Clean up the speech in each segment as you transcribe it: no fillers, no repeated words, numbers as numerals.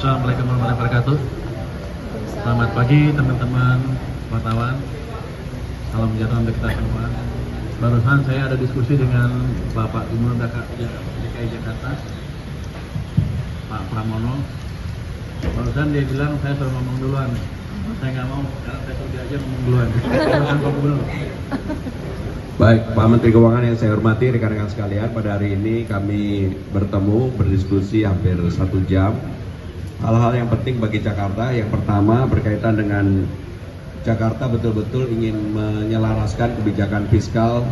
Assalamualaikum warahmatullahi wabarakatuh. Selamat pagi teman-teman wartawan. Salam sejahtera untuk kita semua. Barusan saya ada diskusi dengan Bapak Gubernur DKI Jakarta, Pak Pramono. Barusan dia bilang saya suruh ngomong duluan. Saya nggak mau, karena saya suruh dia aja ngomong duluan. Silakan Pak Gubernur. Baik, Pak Menteri Keuangan yang saya hormati, rekan-rekan sekalian, pada hari ini kami bertemu, berdiskusi hampir 1 jam. Hal-hal yang penting bagi Jakarta, yang pertama berkaitan dengan Jakarta betul-betul ingin menyelaraskan kebijakan fiskal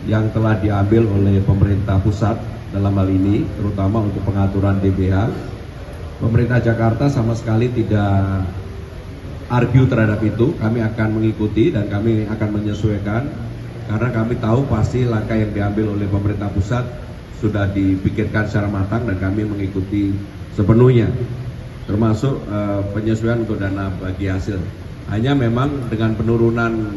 yang telah diambil oleh pemerintah pusat dalam hal ini, terutama untuk pengaturan DBH. Pemerintah Jakarta sama sekali tidak argue terhadap itu, kami akan mengikuti dan kami akan menyesuaikan. Karena kami tahu pasti langkah yang diambil oleh pemerintah pusat sudah dipikirkan secara matang dan kami mengikuti sepenuhnya, termasuk penyesuaian untuk dana bagi hasil. Hanya memang dengan penurunan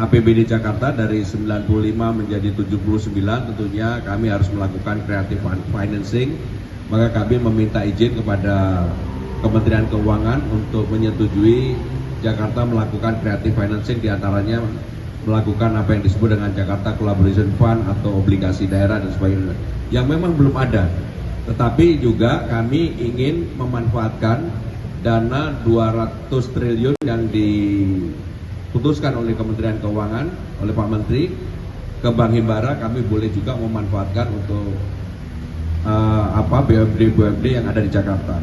APBD Jakarta dari 95 menjadi 79, tentunya kami harus melakukan creative financing. Maka kami meminta izin kepada Kementerian Keuangan untuk menyetujui Jakarta melakukan creative financing, diantaranya melakukan apa yang disebut dengan Jakarta Collaboration Fund atau obligasi daerah dan sebagainya, yang memang belum ada. Tetapi juga kami ingin memanfaatkan dana 200 triliun yang diputuskan oleh Kementerian Keuangan, oleh Pak Menteri, ke Bank Himbara. Kami boleh juga memanfaatkan untuk BUMD yang ada di Jakarta.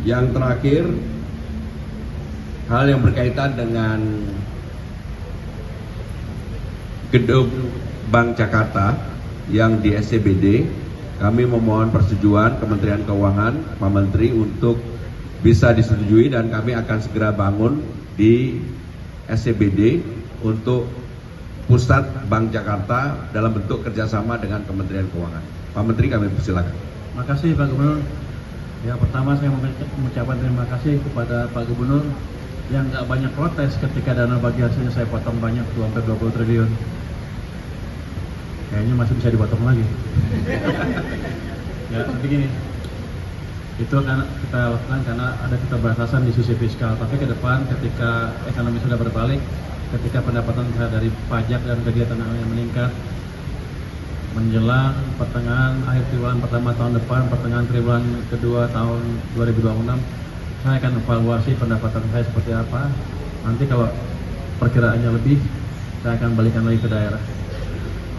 Yang terakhir, hal yang berkaitan dengan gedung Bank Jakarta yang di SCBD, kami memohon persetujuan Kementerian Keuangan, Pak Menteri, untuk bisa disetujui dan kami akan segera bangun di SCBD untuk pusat Bank Jakarta dalam bentuk kerjasama dengan Kementerian Keuangan. Pak Menteri, kami persilakan. Terima kasih Pak Gubernur. Ya, pertama saya mengucapkan terima kasih kepada Pak Gubernur yang nggak banyak protes ketika dana bagi hasilnya saya potong banyak, 20 triliun. Kayaknya masih bisa dipotong lagi. Ya, begini. Itu akan kita lakukan karena ada keterbatasan di sisi fiskal. Tapi ke depan ketika ekonomi sudah berbalik, ketika pendapatan saya dari pajak dan kegiatan yang meningkat, menjelang pertengahan akhir triwulan pertama tahun depan, pertengahan triwulan kedua tahun 2026, saya akan evaluasi pendapatan saya seperti apa. Nanti kalau perkiraannya lebih, saya akan balikan lagi ke daerah.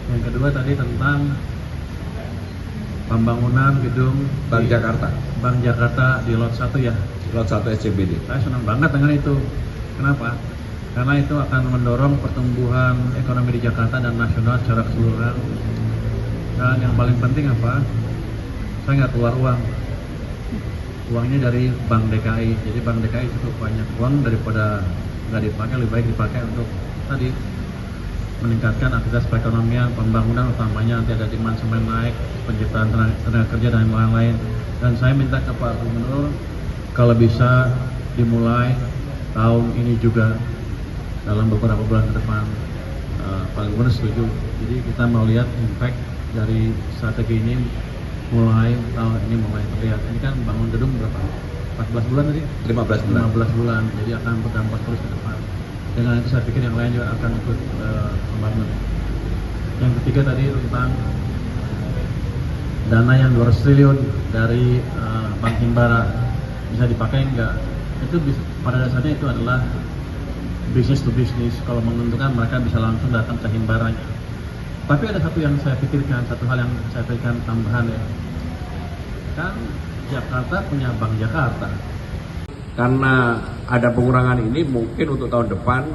Yang kedua tadi tentang pembangunan gedung Bank Jakarta. Bank Jakarta di Lot 1 ya. Lot 1 SCBD. Saya senang banget dengan itu. Kenapa? Karena itu akan mendorong pertumbuhan ekonomi di Jakarta dan nasional secara keseluruhan. Dan yang paling penting apa? Saya nggak keluar uang. Uangnya dari Bank DKI. Jadi Bank DKI cukup banyak uang, daripada nggak dipakai, lebih baik dipakai untuk tadi meningkatkan aktivitas perekonomian, pembangunan, utamanya nanti ada demand semen naik, penciptaan tenaga kerja dan lain-lain. Dan saya minta ke Pak Gubernur kalau bisa dimulai tahun ini juga dalam beberapa bulan ke depan. Pak Gubernur setuju. Jadi kita mau lihat impact dari strategi ini mulai tahun ini mulai terlihat. Ini kan bangun gedung berapa? 14 bulan tadi? 15 bulan. 15 bulan. Jadi akan berdampak terus ke depan. Dengan itu saya pikir yang lain juga akan ikut membangun. Yang ketiga tadi tentang dana yang 200 triliun dari Bank Himbara bisa dipakai enggak? Itu pada dasarnya itu adalah bisnis to bisnis. Kalau menguntungkan mereka bisa langsung datang ke Himbaranya. Tapi ada satu yang saya pikirkan, satu hal yang saya pikirkan tambahan ya. Kan Jakarta punya Bank Jakarta. Karena ada pengurangan ini, mungkin untuk tahun depan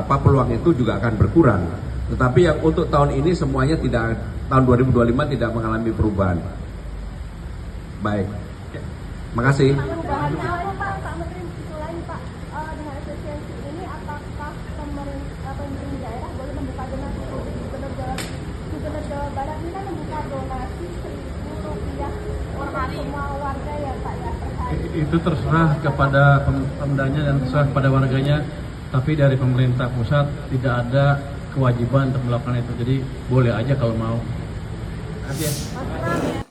peluang itu juga akan berkurang. Tetapi yang untuk tahun ini semuanya tidak, tahun 2025 tidak mengalami perubahan. Baik, makasih. Pak Menteri, selain Pak dengan efisiensi ini, apakah pemerintah daerah boleh membuka donasi publik? Gubernur Jawa Barat ini kan membuka donasi Rp1.000 per hari semua warga ya Pak ya per hari. Itu terserah kepada pemdanya dan terserah kepada warganya. Tapi dari pemerintah pusat tidak ada kewajiban untuk melakukan itu. Jadi boleh aja kalau mau. Terima kasih ya.